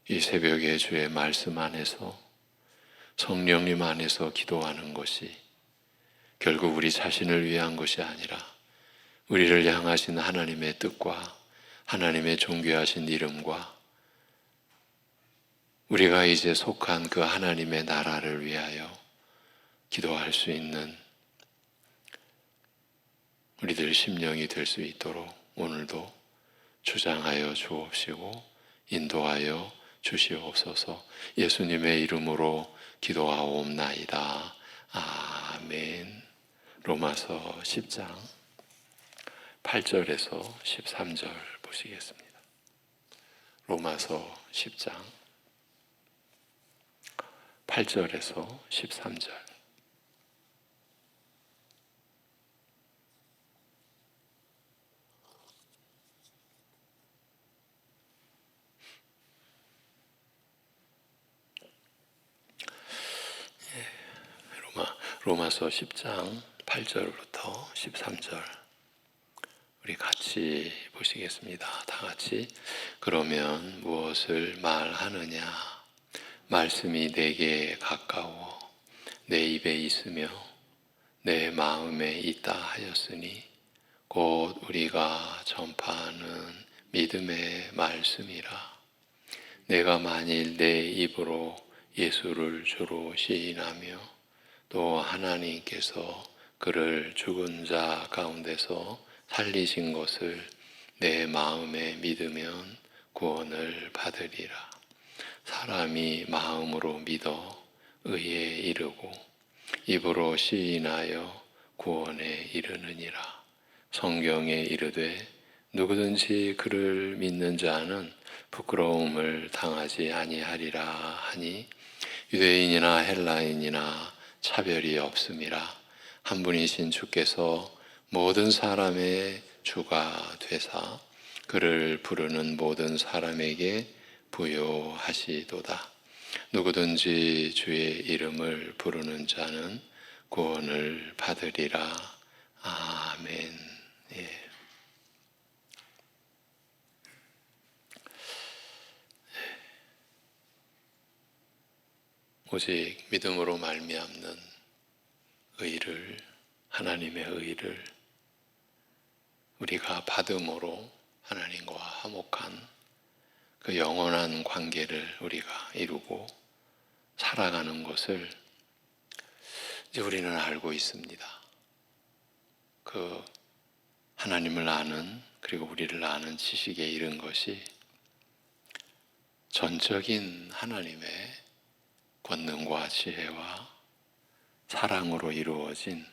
이 새벽에 주의 말씀 안에서 성령님 안에서 기도하는 것이 결국 우리 자신을 위한 것이 아니라 우리를 향하신 하나님의 뜻과 하나님의 존귀하신 이름과 우리가 이제 속한 그 하나님의 나라를 위하여 기도할 수 있는 우리들 심령이 될 수 있도록 오늘도 주장하여 주옵시고 인도하여 주시옵소서. 예수님의 이름으로 기도하옵나이다. 아멘. 로마서 10장 8절에서 13절 보시겠습니다. 로마서 10장 8절에서 13절. 로마서 10장 8절부터 13절 우리 같이 보시겠습니다. 다 같이. 그러면 무엇을 말하느냐? 말씀이 내게 가까워 내 입에 있으며 내 마음에 있다 하였으니 곧 우리가 전파하는 믿음의 말씀이라. 내가 만일 내 입으로 예수를 주로 시인하며 또 하나님께서 그를 죽은 자 가운데서 살리신 것을 내 마음에 믿으면 구원을 받으리라. 사람이 마음으로 믿어 의에 이르고 입으로 시인하여 구원에 이르느니라. 성경에 이르되 누구든지 그를 믿는 자는 부끄러움을 당하지 아니하리라 하니 유대인이나 헬라인이나 차별이 없음이라. 한 분이신 주께서 모든 사람의 주가 되사 그를 부르는 모든 사람에게 부요하시도다. 누구든지 주의 이름을 부르는 자는 구원을 받으리라. 아멘. 예. 오직 믿음으로 말미암는 의를, 하나님의 의를 우리가 받음으로 하나님과 화목한 그 영원한 관계를 우리가 이루고 살아가는 것을 이제 우리는 알고 있습니다. 그 하나님을 아는, 그리고 우리를 아는 지식에 이른 것이 전적인 하나님의 권능과 지혜와 사랑으로 이루어진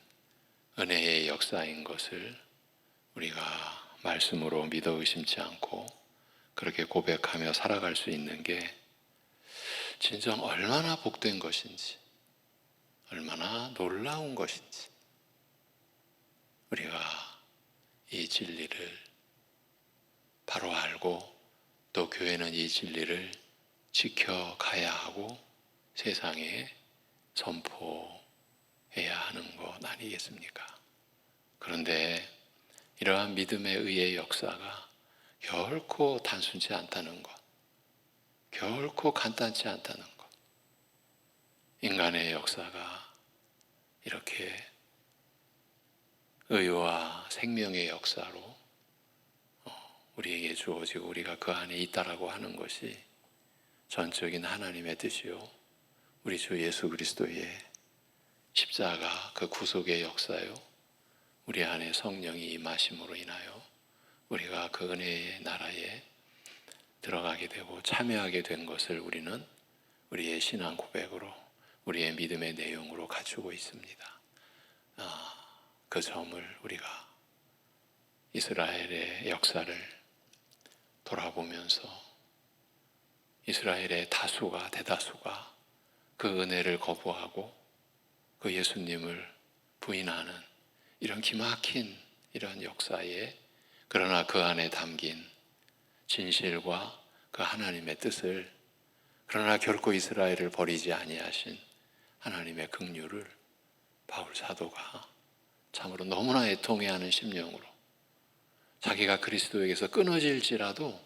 은혜의 역사인 것을 우리가 말씀으로 믿어 의심치 않고 그렇게 고백하며 살아갈 수 있는 게 진정 얼마나 복된 것인지, 얼마나 놀라운 것인지 우리가 이 진리를 바로 알고 또 교회는 이 진리를 지켜가야 하고 세상에 선포해야 하는 것 아니겠습니까? 그런데 이러한 믿음의 의의 역사가 결코 단순치 않다는 것, 결코 간단치 않다는 것, 인간의 역사가 이렇게 의와 생명의 역사로 우리에게 주어지고 우리가 그 안에 있다라고 하는 것이 전적인 하나님의 뜻이요 우리 주 예수 그리스도의 십자가 그 구속의 역사요 우리 안에 성령이 임하심으로 인하여 우리가 그 은혜의 나라에 들어가게 되고 참여하게 된 것을 우리는 우리의 신앙 고백으로 우리의 믿음의 내용으로 갖추고 있습니다. 그 점을 우리가 이스라엘의 역사를 돌아보면서 이스라엘의 다수가 대다수가 그 은혜를 거부하고 그 예수님을 부인하는 이런 기막힌 이런 역사에 그러나 그 안에 담긴 진실과 그 하나님의 뜻을 그러나 결코 이스라엘을 버리지 아니하신 하나님의 긍휼을 바울 사도가 참으로 너무나 애통해하는 심령으로 자기가 그리스도에게서 끊어질지라도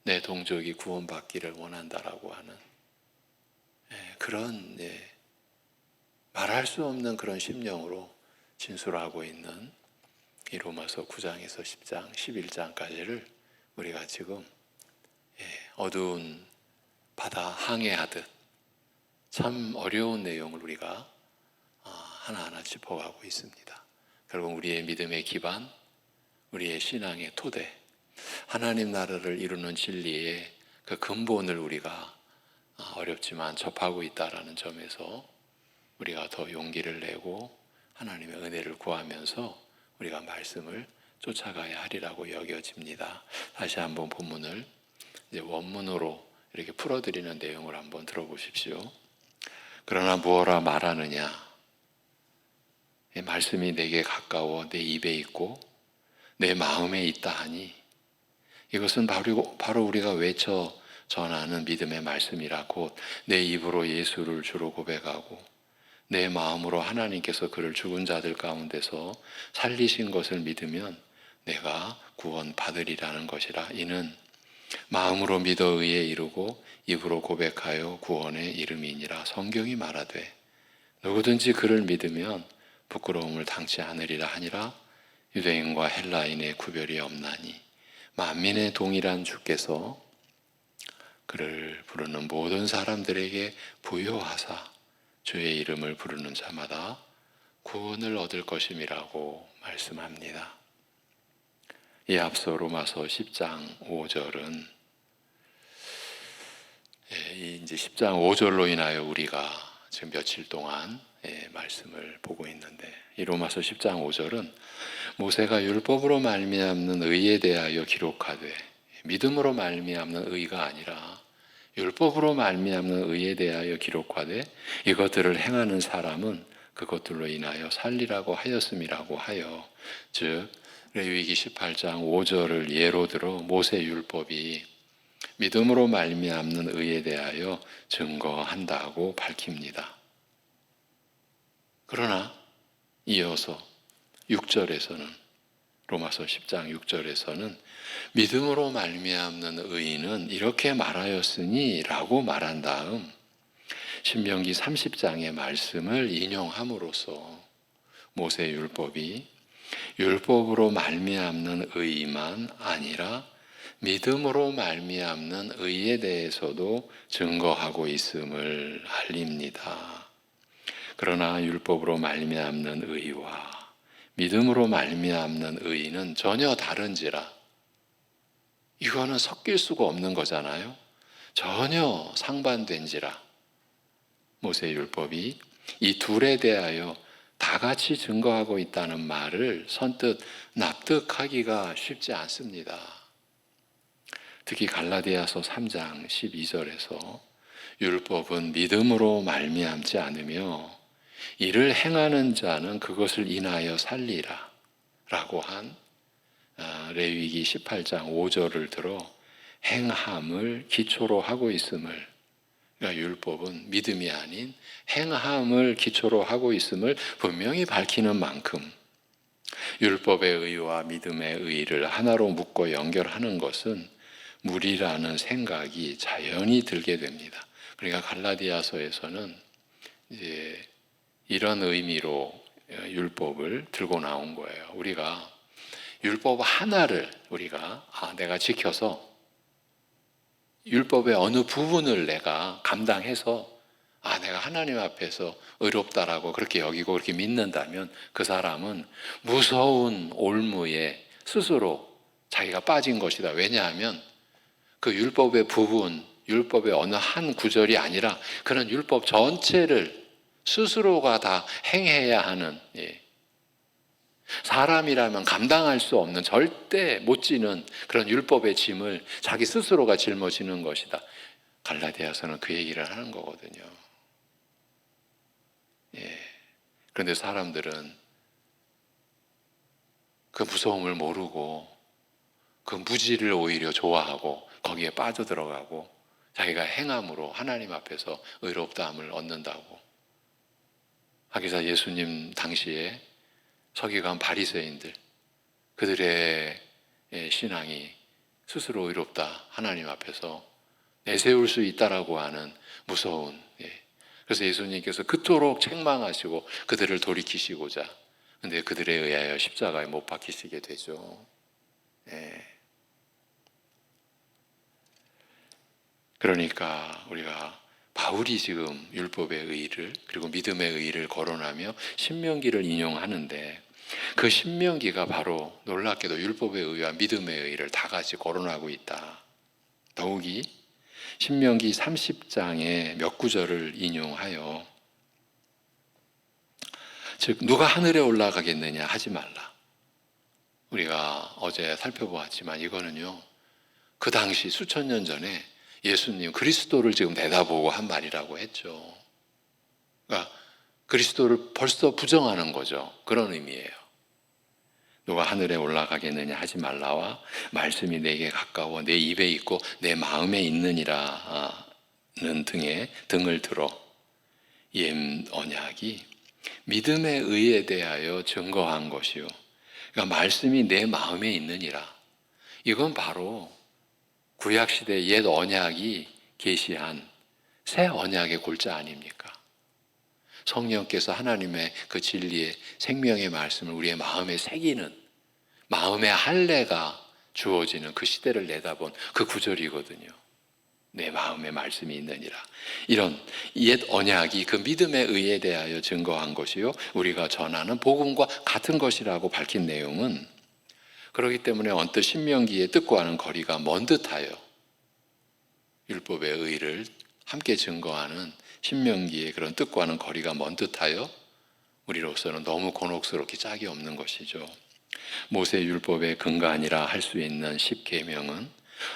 내 동족이 구원받기를 원한다라고 하는 그런 말할 수 없는 그런 심령으로 진술하고 있는 이 로마서 9장에서 10장, 11장까지를 우리가 지금 어두운 바다 항해하듯 참 어려운 내용을 우리가 하나하나 짚어가고 있습니다. 결국 우리의 믿음의 기반, 우리의 신앙의 토대, 하나님 나라를 이루는 진리의 그 근본을 우리가 어렵지만 접하고 있다라는 점에서 우리가 더 용기를 내고 하나님의 은혜를 구하면서 우리가 말씀을 쫓아가야 하리라고 여겨집니다. 다시 한번 본문을 이제 원문으로 이렇게 풀어드리는 내용을 한번 들어보십시오. 그러나 무엇라 말하느냐? 이 말씀이 내게 가까워 내 입에 있고 내 마음에 있다 하니 이것은 바로 우리가 외쳐 전하는 믿음의 말씀이라 곧 내 입으로 예수를 주로 고백하고 내 마음으로 하나님께서 그를 죽은 자들 가운데서 살리신 것을 믿으면 내가 구원 받으리라는 것이라. 이는 마음으로 믿어 의에 이르고 입으로 고백하여 구원에 이름이니라. 성경이 말하되 누구든지 그를 믿으면 부끄러움을 당치 않으리라 하니라. 유대인과 헬라인의 구별이 없나니 만민의 동일한 주께서 그를 부르는 모든 사람들에게 부요하사 주의 이름을 부르는 자마다 구원을 얻을 것임이라고 말씀합니다. 이 앞서 로마서 10장 5절은 이제 10장 5절로 인하여 우리가 지금 며칠 동안 말씀을 보고 있는데, 이 로마서 10장 5절은 모세가 율법으로 말미암는 의에 대하여 기록하되, 믿음으로 말미암는 의가 아니라 율법으로 말미암는 의에 대하여 기록하되 이것들을 행하는 사람은 그것들로 인하여 살리라고 하였음이라고 하여, 즉 레위기 18장 5절을 예로 들어 모세 율법이 믿음으로 말미암는 의에 대하여 증거한다고 밝힙니다. 그러나 이어서 6절에서는, 로마서 10장 6절에서는 믿음으로 말미암는 의인은 이렇게 말하였으니 라고 말한 다음 신명기 30장의 말씀을 인용함으로써 모세 율법이 율법으로 말미암는 의만 아니라 믿음으로 말미암는 의에 대해서도 증거하고 있음을 알립니다. 그러나 율법으로 말미암는 의와 믿음으로 말미암는 의는 전혀 다른지라. 이거는 섞일 수가 없는 거잖아요. 전혀 상반된지라. 모세율법이 이 둘에 대하여 다 같이 증거하고 있다는 말을 선뜻 납득하기가 쉽지 않습니다. 특히 갈라디아서 3장 12절에서 율법은 믿음으로 말미암지 않으며 이를 행하는 자는 그것을 인하여 살리라 라고 한 레위기 18장 5절을 들어 행함을 기초로 하고 있음을, 그러니까 율법은 믿음이 아닌 행함을 기초로 하고 있음을 분명히 밝히는 만큼 율법의 의와 믿음의 의를 하나로 묶어 연결하는 것은 무리라는 생각이 자연히 들게 됩니다. 그러니까 갈라디아서에서는 이제 이런 의미로 율법을 들고 나온 거예요. 우리가 율법 하나를 내가 지켜서 율법의 어느 부분을 내가 감당해서 내가 하나님 앞에서 의롭다라고 그렇게 여기고 그렇게 믿는다면 그 사람은 무서운 올무에 스스로 자기가 빠진 것이다. 왜냐하면 그 율법의 부분, 율법의 어느 한 구절이 아니라 그런 율법 전체를 스스로가 다 행해야 하는, 사람이라면 감당할 수 없는, 절대 못 지는 그런 율법의 짐을 자기 스스로가 짊어지는 것이다. 갈라디아서는 그 얘기를 하는 거거든요. 그런데 사람들은 그 무서움을 모르고 그 무지를 오히려 좋아하고 거기에 빠져들어가고 자기가 행함으로 하나님 앞에서 의롭다함을 얻는다고. 하기사 예수님 당시에 서기관 바리새인들, 그들의 신앙이 스스로 의롭다 하나님 앞에서 내세울 수 있다라고 하는 무서운, 그래서 예수님께서 그토록 책망하시고 그들을 돌이키시고자, 근데 그들에 의하여 십자가에 못 박히시게 되죠. 그러니까 우리가 바울이 지금 율법의 의의를 그리고 믿음의 의의를 거론하며 신명기를 인용하는데, 그 신명기가 바로 놀랍게도 율법의 의의와 믿음의 의의를 다 같이 거론하고 있다. 더욱이 신명기 30장의 몇 구절을 인용하여, 즉 누가 하늘에 올라가겠느냐 하지 말라. 우리가 어제 살펴보았지만 이거는요, 그 당시 수천 년 전에 예수님 그리스도를 지금 내다보고 한 말이라고 했죠. 그러니까 그리스도를 벌써 부정하는 거죠. 그런 의미예요. 누가 하늘에 올라가겠느냐 하지 말라와 말씀이 내게 가까워 내 입에 있고 내 마음에 있느니라는 등에 등을 들어, 옛 언약이 믿음의 의에 대하여 증거한 것이요, 그러니까 말씀이 내 마음에 있느니라. 이건 바로 구약시대 옛 언약이 계시한 새 언약의 골자 아닙니까? 성령께서 하나님의 그 진리의 생명의 말씀을 우리의 마음에 새기는, 마음의 할례가 주어지는 그 시대를 내다본 그 구절이거든요. 내 마음에 말씀이 있느니라. 이런 옛 언약이 그 믿음의 의에 대하여 증거한 것이요, 우리가 전하는 복음과 같은 것이라고 밝힌 내용은, 그렇기 때문에 언뜻 신명기의 뜻과는 거리가 먼 듯하여 율법의 의를 함께 증거하는 신명기의 그런 뜻과는 거리가 먼 듯하여 우리로서는 너무 곤혹스럽게 짝이 없는 것이죠. 모세 율법의 근간이라 할 수 있는 10계명은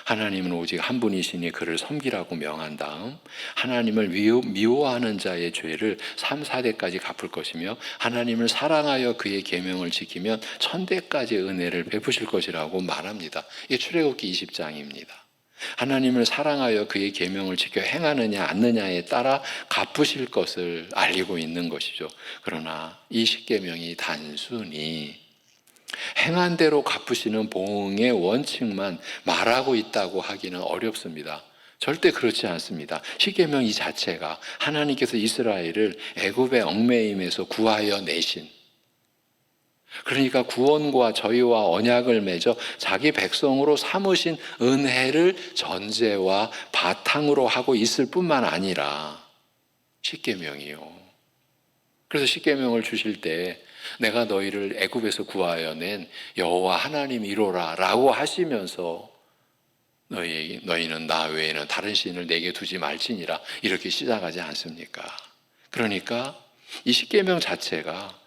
하나님은 오직 한 분이시니 그를 섬기라고 명한 다음 하나님을 미워하는 자의 죄를 3, 4대까지 갚을 것이며 하나님을 사랑하여 그의 계명을 지키면 1000대까지 은혜를 베푸실 것이라고 말합니다. 이게 출애굽기 20장입니다. 하나님을 사랑하여 그의 계명을 지켜 행하느냐 않느냐에 따라 갚으실 것을 알리고 있는 것이죠. 그러나 이 10계명이 단순히 행한 대로 갚으시는 봉의 원칙만 말하고 있다고 하기는 어렵습니다. 절대 그렇지 않습니다. 십계명 이 자체가 하나님께서 이스라엘을 애굽의 얽매임에서 구하여 내신, 그러니까 구원과 저희와 언약을 맺어 자기 백성으로 삼으신 은혜를 전제와 바탕으로 하고 있을 뿐만 아니라 십계명이요, 그래서 십계명을 주실 때 내가 너희를 애굽에서 구하여 낸 여호와 하나님이로라 라고 하시면서 너희는 나 외에는 다른 신을 내게 두지 말지니라 이렇게 시작하지 않습니까? 그러니까 이 십계명 자체가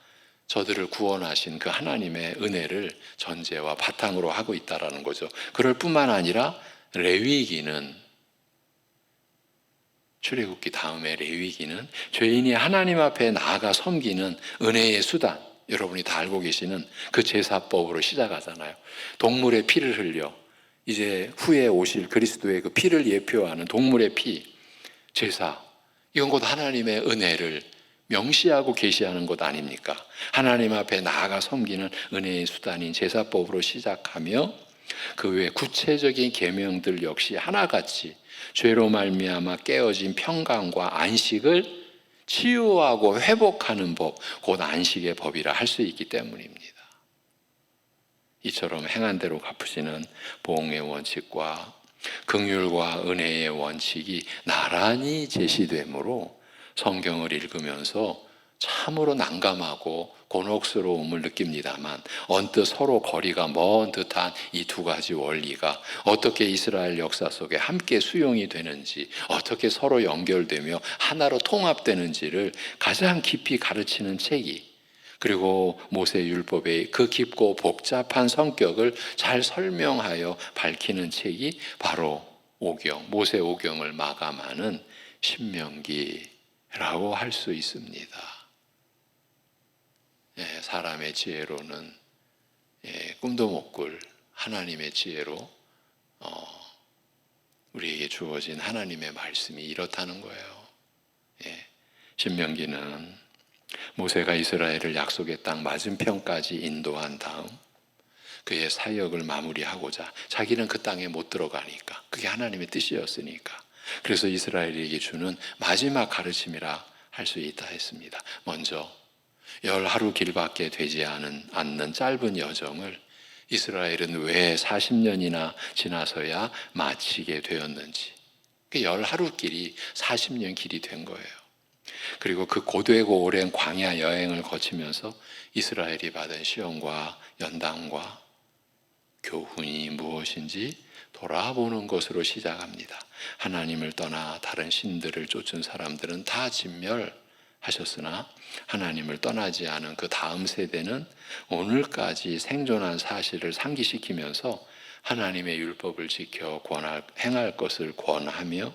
저들을 구원하신 그 하나님의 은혜를 전제와 바탕으로 하고 있다는 거죠. 그럴 뿐만 아니라 레위기는, 출애굽기 다음에 레위기는 죄인이 하나님 앞에 나아가 섬기는 은혜의 수단, 여러분이 다 알고 계시는 그 제사법으로 시작하잖아요. 동물의 피를 흘려 이제 후에 오실 그리스도의 그 피를 예표하는 동물의 피, 제사, 이건 곧 하나님의 은혜를 명시하고 계시하는 것 아닙니까? 하나님 앞에 나아가 섬기는 은혜의 수단인 제사법으로 시작하며 그 외 구체적인 계명들 역시 하나같이 죄로 말미암아 깨어진 평강과 안식을 치유하고 회복하는 법, 곧 안식의 법이라 할 수 있기 때문입니다. 이처럼 행한 대로 갚으시는 보응의 원칙과 긍휼과 은혜의 원칙이 나란히 제시되므로 성경을 읽으면서 참으로 난감하고 곤혹스러움을 느낍니다만, 언뜻 서로 거리가 먼 듯한 이 두 가지 원리가 어떻게 이스라엘 역사 속에 함께 수용이 되는지, 어떻게 서로 연결되며 하나로 통합되는지를 가장 깊이 가르치는 책이, 그리고 모세 율법의 그 깊고 복잡한 성격을 잘 설명하여 밝히는 책이 바로 오경, 모세 오경을 마감하는 신명기라고 할 수 있습니다. 사람의 지혜로는 꿈도 못 꿀 하나님의 지혜로 우리에게 주어진 하나님의 말씀이 이렇다는 거예요. 신명기는 모세가 이스라엘을 약속의 땅 맞은편까지 인도한 다음 그의 사역을 마무리하고자, 자기는 그 땅에 못 들어가니까, 그게 하나님의 뜻이었으니까, 그래서 이스라엘에게 주는 마지막 가르침이라 할 수 있다 했습니다. 먼저 10하루 길밖에 되지 않는 짧은 여정을 이스라엘은 왜 40년이나 지나서야 마치게 되었는지, 그 10하루 길이 40년 길이 된 거예요. 그리고 그 고되고 오랜 광야 여행을 거치면서 이스라엘이 받은 시험과 연단과 교훈이 무엇인지 돌아보는 것으로 시작합니다. 하나님을 떠나 다른 신들을 쫓은 사람들은 다 진멸하셨으나 하나님을 떠나지 않은 그 다음 세대는 오늘까지 생존한 사실을 상기시키면서 하나님의 율법을 지켜 행할 것을 권하며,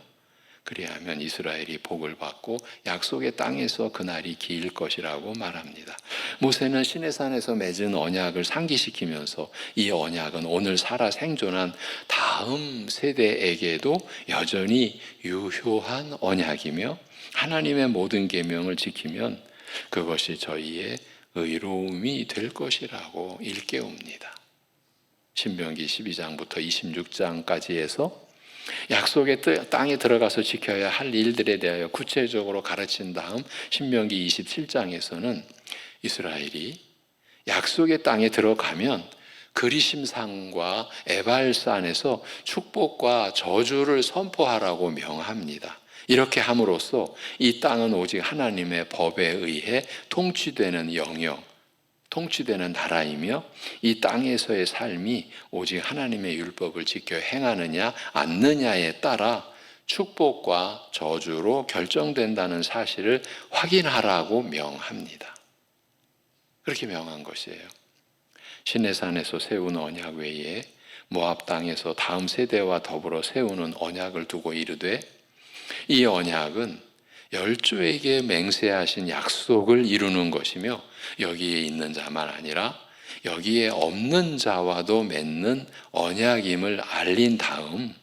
그리하면 이스라엘이 복을 받고 약속의 땅에서 그날이 길 것이라고 말합니다. 모세는 시내산에서 맺은 언약을 상기시키면서 이 언약은 오늘 살아 생존한 다음 세대에게도 여전히 유효한 언약이며, 하나님의 모든 계명을 지키면 그것이 저희의 의로움이 될 것이라고 일깨웁니다. 신명기 12장부터 26장까지 해서 약속의 땅에 들어가서 지켜야 할 일들에 대하여 구체적으로 가르친 다음 신명기 27장에서는 이스라엘이 약속의 땅에 들어가면 그리심산과 에발산에서 축복과 저주를 선포하라고 명합니다. 이렇게 함으로써 이 땅은 오직 하나님의 법에 의해 통치되는 영역, 통치되는 나라이며, 이 땅에서의 삶이 오직 하나님의 율법을 지켜 행하느냐 않느냐에 따라 축복과 저주로 결정된다는 사실을 확인하라고 명합니다. 그렇게 명한 것이에요. 시내산에서 세운 언약 외에 모압 땅에서 다음 세대와 더불어 세우는 언약을 두고 이르되, 이 언약은 열조에게 맹세하신 약속을 이루는 것이며, 여기에 있는 자만 아니라 여기에 없는 자와도 맺는 언약임을 알린 다음,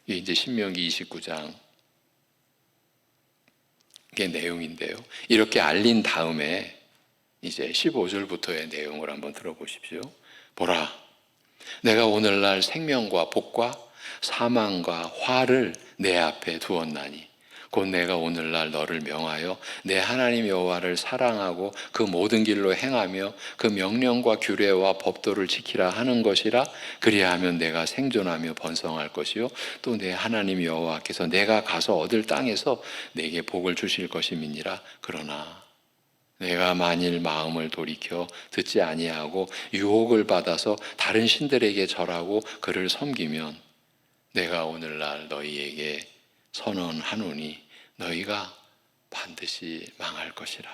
이게 이제 신명기 29장의 내용인데요. 이렇게 알린 다음에 이제 15절부터의 내용을 한번 들어보십시오. 보라, 내가 오늘날 생명과 복과 사망과 화를 내 앞에 두었나니 곧 내가 오늘날 너를 명하여 내 하나님 여호와를 사랑하고 그 모든 길로 행하며 그 명령과 규례와 법도를 지키라 하는 것이라. 그리하면 내가 생존하며 번성할 것이요 또 내 하나님 여호와께서 내가 가서 얻을 땅에서 내게 복을 주실 것임이니라. 그러나 내가 만일 마음을 돌이켜 듣지 아니하고 유혹을 받아서 다른 신들에게 절하고 그를 섬기면 내가 오늘날 너희에게 선언하노니 너희가 반드시 망할 것이라.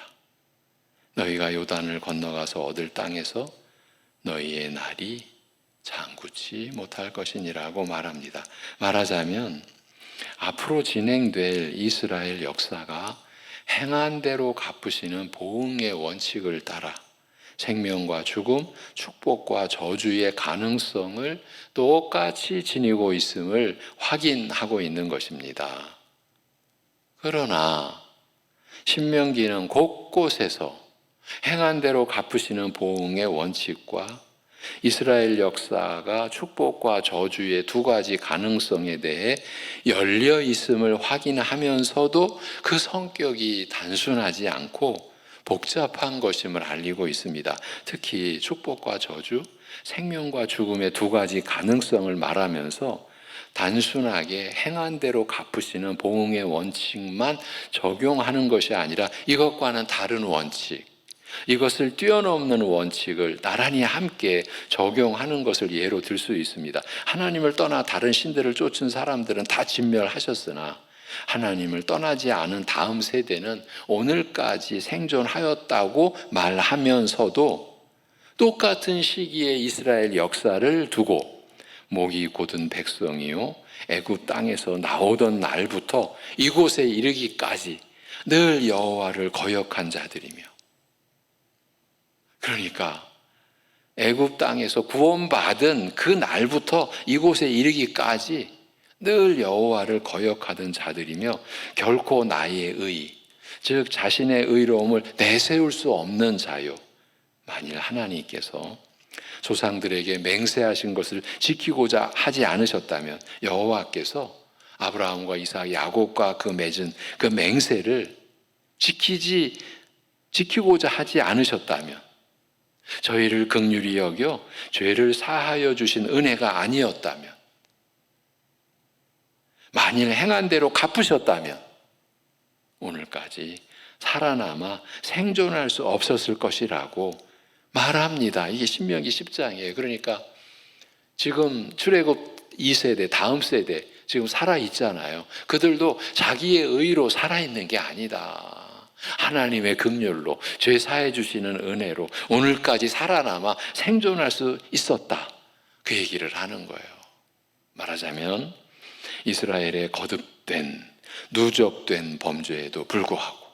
너희가 요단을 건너가서 얻을 땅에서 너희의 날이 장구치 못할 것이니라고 말합니다. 말하자면 앞으로 진행될 이스라엘 역사가 행한 대로 갚으시는 보응의 원칙을 따라 생명과 죽음, 축복과 저주의 가능성을 똑같이 지니고 있음을 확인하고 있는 것입니다. 그러나 신명기는 곳곳에서 행한 대로 갚으시는 보응의 원칙과 이스라엘 역사가 축복과 저주의 두 가지 가능성에 대해 열려 있음을 확인하면서도 그 성격이 단순하지 않고 복잡한 것임을 알리고 있습니다. 특히 축복과 저주, 생명과 죽음의 두 가지 가능성을 말하면서 단순하게 행한 대로 갚으시는 보응의 원칙만 적용하는 것이 아니라 이것과는 다른 원칙, 이것을 뛰어넘는 원칙을 나란히 함께 적용하는 것을 예로 들 수 있습니다. 하나님을 떠나 다른 신들을 쫓은 사람들은 다 진멸하셨으나 하나님을 떠나지 않은 다음 세대는 오늘까지 생존하였다고 말하면서도 똑같은 시기에 이스라엘 역사를 두고 목이 곧은 백성이요 애굽 땅에서 나오던 날부터 이곳에 이르기까지 늘 여호와를 거역한 자들이며, 그러니까 애굽 땅에서 구원받은 그 날부터 이곳에 이르기까지 늘 여호와를 거역하던 자들이며 결코 나의 의, 즉 자신의 의로움을 내세울 수 없는 자요. 만일 하나님께서 조상들에게 맹세하신 것을 지키고자 하지 않으셨다면, 여호와께서 아브라함과 이삭, 야곱과 그 맺은 그 맹세를 지키고자 하지 않으셨다면, 저희를 긍휼히 여겨 죄를 사하여 주신 은혜가 아니었다면, 만일 행한 대로 갚으셨다면 오늘까지 살아남아 생존할 수 없었을 것이라고 말합니다. 이게 신명기 10장이에요. 그러니까 지금 출애굽 2세대, 다음 세대 지금 살아있잖아요. 그들도 자기의 의로 살아있는 게 아니다. 하나님의 긍휼로, 죄 사해 주시는 은혜로 오늘까지 살아남아 생존할 수 있었다. 그 얘기를 하는 거예요. 말하자면 이스라엘의 거듭된, 누적된 범죄에도 불구하고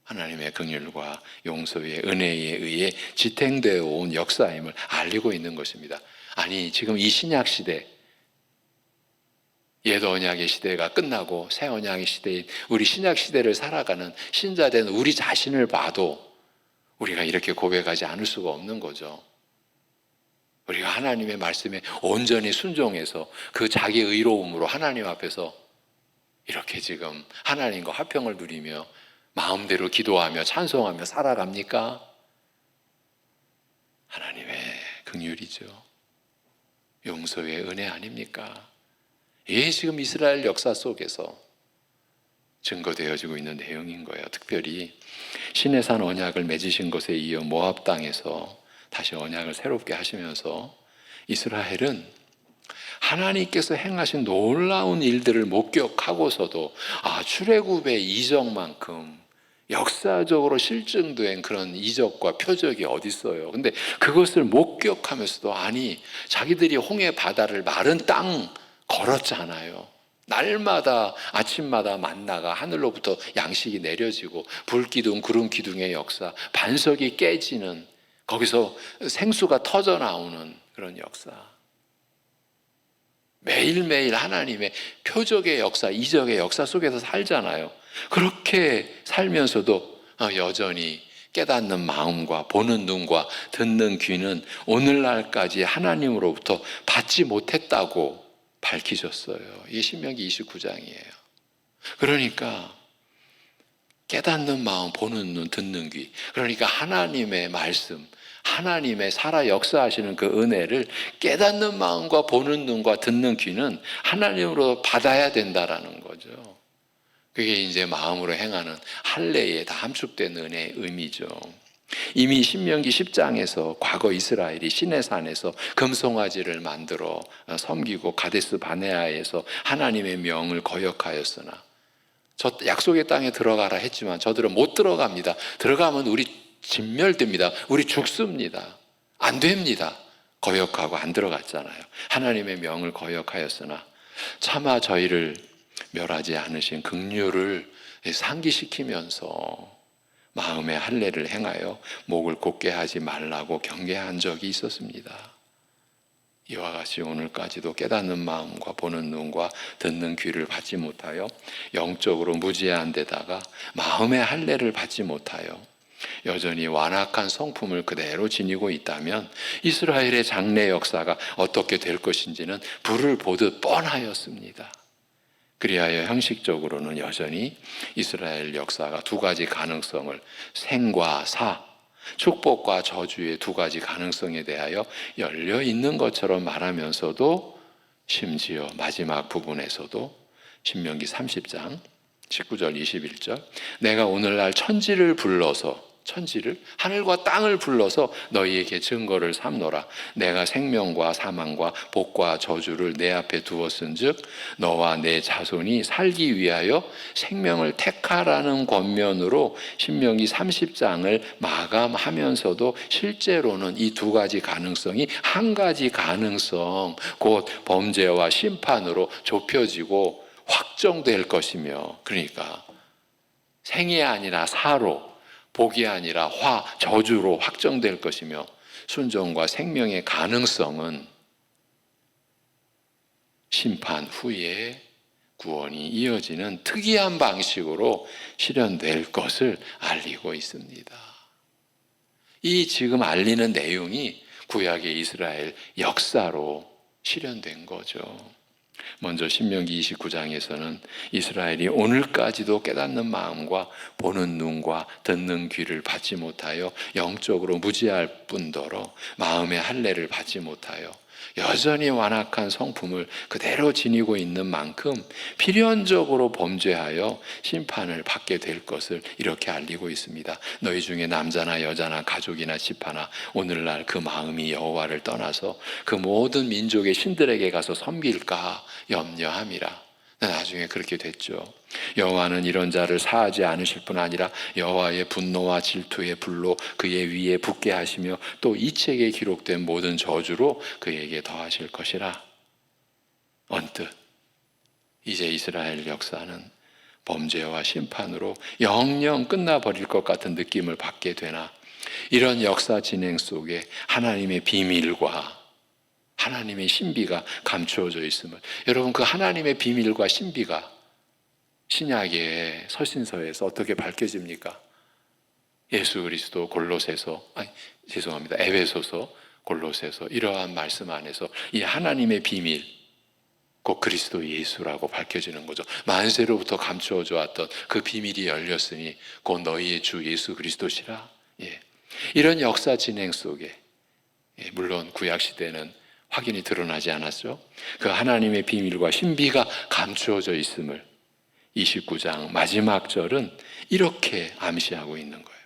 하나님의 긍휼과 용서의 은혜에 의해 지탱되어 온 역사임을 알리고 있는 것입니다. 아니, 지금 이 신약 시대, 옛 언약의 시대가 끝나고 새 언약의 시대인 우리 신약 시대를 살아가는 신자된 우리 자신을 봐도 우리가 이렇게 고백하지 않을 수가 없는 거죠. 우리가 하나님의 말씀에 온전히 순종해서 그 자기 의로움으로 하나님 앞에서 이렇게 지금 하나님과 화평을 누리며 마음대로 기도하며 찬송하며 살아갑니까? 하나님의 긍휼이죠. 용서의 은혜 아닙니까? 이게 지금 이스라엘 역사 속에서 증거되어지고 있는 내용인 거예요. 특별히 시내산 언약을 맺으신 것에 이어 모압 땅에서 다시 언약을 새롭게 하시면서 이스라엘은 하나님께서 행하신 놀라운 일들을 목격하고서도 출애굽의 이적만큼 역사적으로 실증된 그런 이적과 표적이 어디 있어요. 근데 그것을 목격하면서도 자기들이 홍해 바다를 마른 땅 걸었잖아요. 날마다 아침마다 만나가 하늘로부터 양식이 내려지고 불기둥 구름기둥의 역사, 반석이 깨지는, 거기서 생수가 터져 나오는 그런 역사, 매일매일 하나님의 표적의 역사, 이적의 역사 속에서 살잖아요. 그렇게 살면서도 여전히 깨닫는 마음과 보는 눈과 듣는 귀는 오늘날까지 하나님으로부터 받지 못했다고 밝히셨어요. 이게 신명기 29장이에요. 그러니까 깨닫는 마음, 보는 눈, 듣는 귀, 그러니까 하나님의 말씀, 하나님의 살아 역사하시는 그 은혜를 깨닫는 마음과 보는 눈과 듣는 귀는 하나님으로 받아야 된다라는 거죠. 그게 이제 마음으로 행하는 할례에 다 함축된 은혜의 의미죠. 이미 신명기 10장에서 과거 이스라엘이 시내산에서 금송아지를 만들어 섬기고 가데스 바네아에서 하나님의 명을 거역하였으나, 저 약속의 땅에 들어가라 했지만 저들은 못 들어갑니다. 들어가면 우리 진멸됩니다. 우리 죽습니다. 안 됩니다. 거역하고 안 들어갔잖아요. 하나님의 명을 거역하였으나 차마 저희를 멸하지 않으신 긍휼을 상기시키면서 마음의 할례를 행하여 목을 곧게 하지 말라고 경계한 적이 있었습니다. 이와 같이 오늘까지도 깨닫는 마음과 보는 눈과 듣는 귀를 받지 못하여 영적으로 무지한 데다가 마음의 할례를 받지 못하여 여전히 완악한 성품을 그대로 지니고 있다면 이스라엘의 장래 역사가 어떻게 될 것인지는 불을 보듯 뻔하였습니다. 그리하여 형식적으로는 여전히 이스라엘 역사가 두 가지 가능성을, 생과 사, 축복과 저주의 두 가지 가능성에 대하여 열려 있는 것처럼 말하면서도 심지어 마지막 부분에서도 신명기 30장 19절 21절 내가 오늘날 천지를 하늘과 땅을 불러서 너희에게 증거를 삼노라. 내가 생명과 사망과 복과 저주를 내 앞에 두었은즉 너와 내 자손이 살기 위하여 생명을 택하라는 권면으로 신명기 30장을 마감하면서도 실제로는 이 두 가지 가능성이 한 가지 가능성, 곧 범죄와 심판으로 좁혀지고 확정될 것이며, 그러니까 생이 아니라 사로, 복이 아니라 화, 저주로 확정될 것이며, 순종과 생명의 가능성은 심판 후에 구원이 이어지는 특이한 방식으로 실현될 것을 알리고 있습니다. 이 지금 알리는 내용이 구약의 이스라엘 역사로 실현된 거죠. 먼저 신명기 29장에서는 이스라엘이 오늘까지도 깨닫는 마음과 보는 눈과 듣는 귀를 받지 못하여 영적으로 무지할 뿐더러 마음의 할례를 받지 못하여 여전히 완악한 성품을 그대로 지니고 있는 만큼 필연적으로 범죄하여 심판을 받게 될 것을 이렇게 알리고 있습니다. 너희 중에 남자나 여자나 가족이나 집하나 오늘날 그 마음이 여호와를 떠나서 그 모든 민족의 신들에게 가서 섬길까 염려함이라. 나중에 그렇게 됐죠. 여호와는 이런 자를 사하지 않으실 뿐 아니라 여호와의 분노와 질투의 불로 그의 위에 붓게 하시며 또 이 책에 기록된 모든 저주로 그에게 더하실 것이라. 언뜻 이제 이스라엘 역사는 범죄와 심판으로 영영 끝나버릴 것 같은 느낌을 받게 되나, 이런 역사 진행 속에 하나님의 비밀과 하나님의 신비가 감추어져 있음을, 여러분 그 하나님의 비밀과 신비가 신약의 서신서에서 어떻게 밝혀집니까? 예수 그리스도 에베소서, 골로새서 이러한 말씀 안에서 이 하나님의 비밀, 곧 그리스도 예수라고 밝혀지는 거죠. 만세로부터 감추어져 왔던 그 비밀이 열렸으니 곧 너희의 주 예수 그리스도시라. 이런 역사 진행 속에, 물론 구약 시대는 확인이 드러나지 않았죠. 그 하나님의 비밀과 신비가 감추어져 있음을 29장 마지막 절은 이렇게 암시하고 있는 거예요.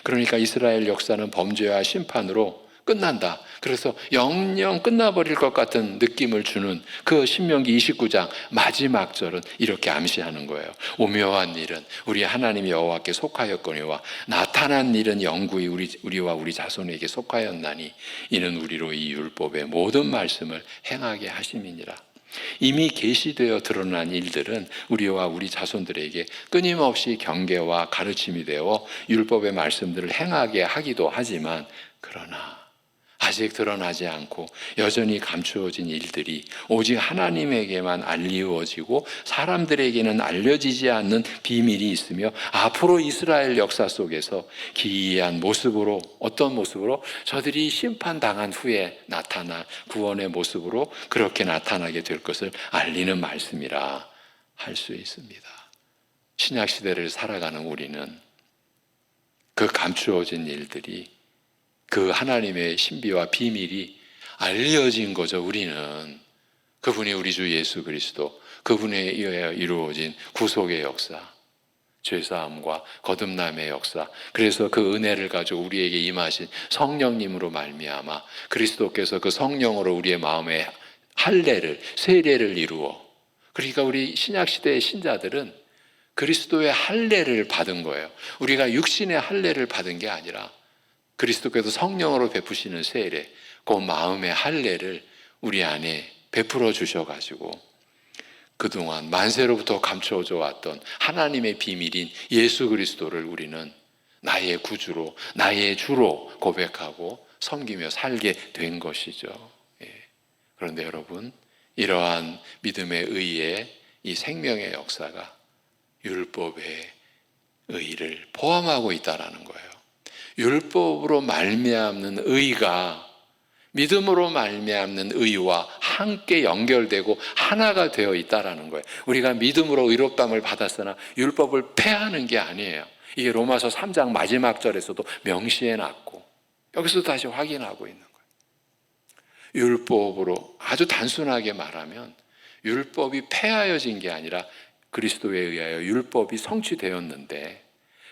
그러니까 이스라엘 역사는 범죄와 심판으로 끝난다. 그래서 영영 끝나버릴 것 같은 느낌을 주는 그 신명기 29장 마지막 절은 이렇게 암시하는 거예요. 오묘한 일은 우리 하나님 여호와께 속하였거니와 나타난 일은 영구히 우리와 우리 자손에게 속하였나니 이는 우리로 이 율법의 모든 말씀을 행하게 하심이니라. 이미 계시되어 드러난 일들은 우리와 우리 자손들에게 끊임없이 경계와 가르침이 되어 율법의 말씀들을 행하게 하기도 하지만, 그러나 아직 드러나지 않고 여전히 감추어진 일들이 오직 하나님에게만 알리워지고 사람들에게는 알려지지 않는 비밀이 있으며, 앞으로 이스라엘 역사 속에서 기이한 모습으로, 어떤 모습으로? 저들이 심판당한 후에 나타날 구원의 모습으로 그렇게 나타나게 될 것을 알리는 말씀이라 할 수 있습니다. 신약시대를 살아가는 우리는 그 감추어진 일들이, 그 하나님의 신비와 비밀이 알려진 거죠. 우리는 그분이 우리 주 예수 그리스도, 그분에 의하여 이루어진 구속의 역사, 죄사함과 거듭남의 역사, 그래서 그 은혜를 가지고 우리에게 임하신 성령님으로 말미암아 그리스도께서 그 성령으로 우리의 마음에 할례를, 세례를 이루어, 그러니까 우리 신약시대의 신자들은 그리스도의 할례를 받은 거예요. 우리가 육신의 할례를 받은 게 아니라 그리스도께서 성령으로 베푸시는 세례, 그 마음의 할례를 우리 안에 베풀어 주셔가지고 그동안 만세로부터 감추어져 왔던 하나님의 비밀인 예수 그리스도를 우리는 나의 구주로, 나의 주로 고백하고 섬기며 살게 된 것이죠. 그런데 여러분, 이러한 믿음의 의의 이 생명의 역사가 율법의 의를 포함하고 있다는 거예요. 율법으로 말미암는 의가 믿음으로 말미암는 의와 함께 연결되고 하나가 되어 있다는 거예요. 우리가 믿음으로 의롭다함을 받았으나 율법을 폐하는 게 아니에요. 이게 로마서 3장 마지막 절에서도 명시해놨고 여기서 다시 확인하고 있는 거예요. 율법으로 아주 단순하게 말하면 율법이 폐하여진 게 아니라 그리스도에 의하여 율법이 성취되었는데,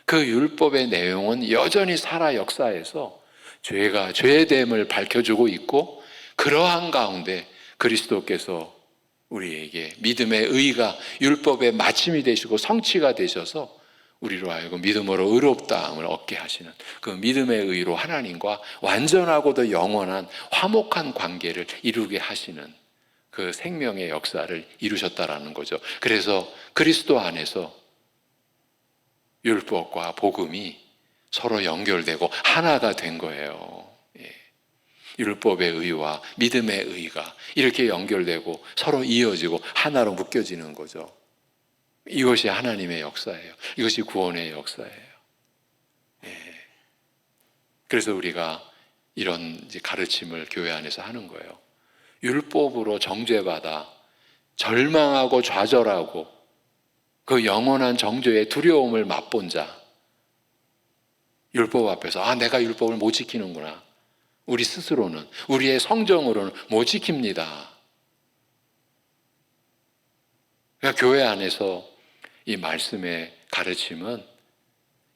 그 율법의 내용은 여전히 살아 역사에서 죄가 죄됨을 밝혀주고 있고, 그러한 가운데 그리스도께서 우리에게 믿음의 의가 율법의 마침이 되시고 성취가 되셔서 우리로 하여금 믿음으로 의롭다함을 얻게 하시는 그 믿음의 의로 하나님과 완전하고도 영원한 화목한 관계를 이루게 하시는 그 생명의 역사를 이루셨다라는 거죠. 그래서 그리스도 안에서 율법과 복음이 서로 연결되고 하나가 된 거예요. 율법의 의와 믿음의 의가 이렇게 연결되고 서로 이어지고 하나로 묶여지는 거죠. 이것이 하나님의 역사예요. 이것이 구원의 역사예요. 그래서 우리가 이런 이제 가르침을 교회 안에서 하는 거예요. 율법으로 정죄받아 절망하고 좌절하고 그 영원한 정죄의 두려움을 맛본 자, 율법 앞에서 내가 율법을 못 지키는구나. 우리 스스로는, 우리의 성정으로는 못 지킵니다. 그러니까 교회 안에서 이 말씀의 가르침은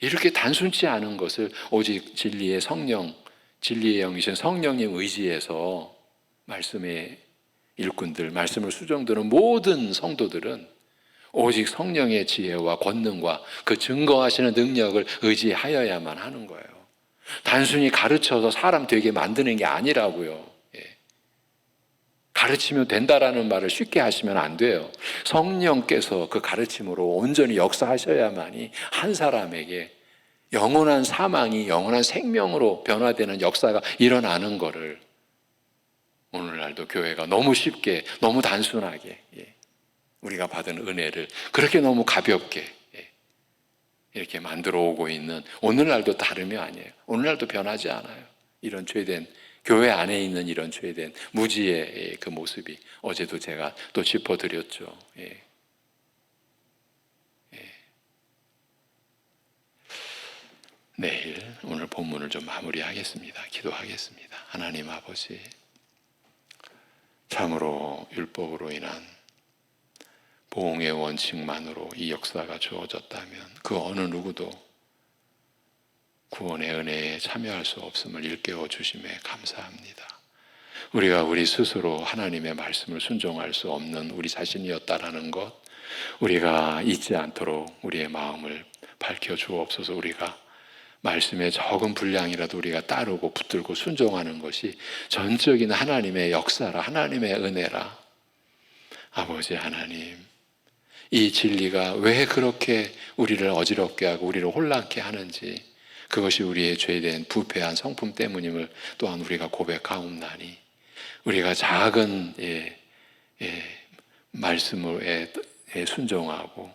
이렇게 단순치 않은 것을 오직 진리의 성령, 진리의 영이신 성령님 의지에서 말씀의 일꾼들, 말씀을 수종드는 모든 성도들은 오직 성령의 지혜와 권능과 그 증거하시는 능력을 의지하여야만 하는 거예요. 단순히 가르쳐서 사람 되게 만드는 게 아니라고요. 가르치면 된다라는 말을 쉽게 하시면 안 돼요. 성령께서 그 가르침으로 온전히 역사하셔야만이 한 사람에게 영원한 사망이 영원한 생명으로 변화되는 역사가 일어나는 거를 오늘날도 교회가 너무 쉽게, 너무 단순하게 우리가 받은 은혜를 그렇게 너무 가볍게 이렇게 만들어 오고 있는 오늘날도 다름이 아니에요. 오늘날도 변하지 않아요. 이런 죄된 교회 안에 있는 이런 죄된 무지의 그 모습이 어제도 제가 또 짚어드렸죠. 내일 오늘 본문을 좀 마무리하겠습니다. 기도하겠습니다. 하나님 아버지, 참으로 율법으로 인한 보응의 원칙만으로 이 역사가 주어졌다면 그 어느 누구도 구원의 은혜에 참여할 수 없음을 일깨워 주심에 감사합니다. 우리가 우리 스스로 하나님의 말씀을 순종할 수 없는 우리 자신이었다라는 것, 우리가 잊지 않도록 우리의 마음을 밝혀 주옵소서. 우리가 말씀의 적은 분량이라도 우리가 따르고 붙들고 순종하는 것이 전적인 하나님의 역사라, 하나님의 은혜라. 아버지 하나님, 이 진리가 왜 그렇게 우리를 어지럽게 하고 우리를 혼란케 하는지, 그것이 우리의 죄된 부패한 성품 때문임을 또한 우리가 고백하옵나니, 우리가 작은 말씀에 순종하고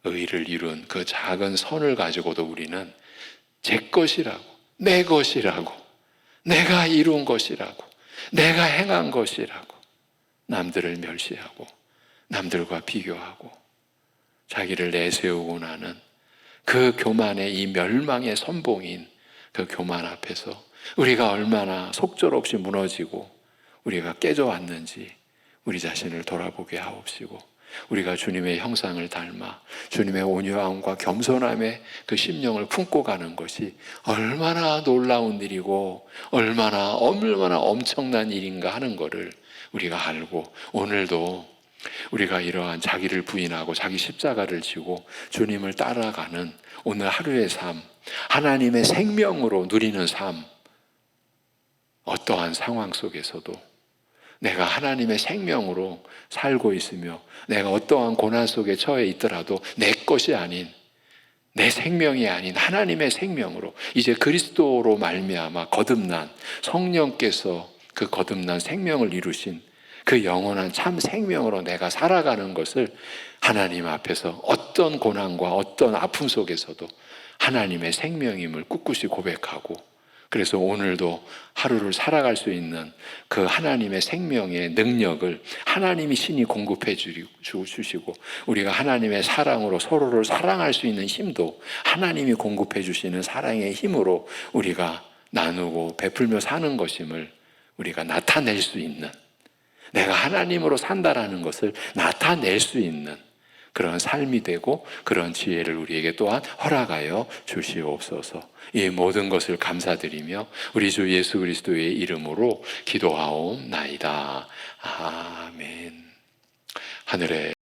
의를 이룬 그 작은 선을 가지고도 우리는 제 것이라고, 내 것이라고, 내가 이룬 것이라고, 내가 행한 것이라고 남들을 멸시하고 남들과 비교하고 자기를 내세우고 나는 그 교만의 이 멸망의 선봉인 그 교만 앞에서 우리가 얼마나 속절없이 무너지고 우리가 깨져왔는지 우리 자신을 돌아보게 하옵시고, 우리가 주님의 형상을 닮아 주님의 온유함과 겸손함의 그 심령을 품고 가는 것이 얼마나 놀라운 일이고 얼마나 엄청난 일인가 하는 것을 우리가 알고, 오늘도 우리가 이러한 자기를 부인하고 자기 십자가를 지고 주님을 따라가는 오늘 하루의 삶, 하나님의 생명으로 누리는 삶, 어떠한 상황 속에서도 내가 하나님의 생명으로 살고 있으며 내가 어떠한 고난 속에 처해 있더라도 내 것이 아닌, 내 생명이 아닌 하나님의 생명으로 이제 그리스도로 말미암아 거듭난 성령께서 그 거듭난 생명을 이루신 그 영원한 참 생명으로 내가 살아가는 것을 하나님 앞에서 어떤 고난과 어떤 아픔 속에서도 하나님의 생명임을 꿋꿋이 고백하고, 그래서 오늘도 하루를 살아갈 수 있는 그 하나님의 생명의 능력을 하나님이 신이 공급해 주시고, 우리가 하나님의 사랑으로 서로를 사랑할 수 있는 힘도 하나님이 공급해 주시는 사랑의 힘으로 우리가 나누고 베풀며 사는 것임을 우리가 나타낼 수 있는, 내가 하나님으로 산다라는 것을 나타낼 수 있는 그런 삶이 되고 그런 지혜를 우리에게 또한 허락하여 주시옵소서. 이 모든 것을 감사드리며 우리 주 예수 그리스도의 이름으로 기도하옵나이다. 아멘. 하늘에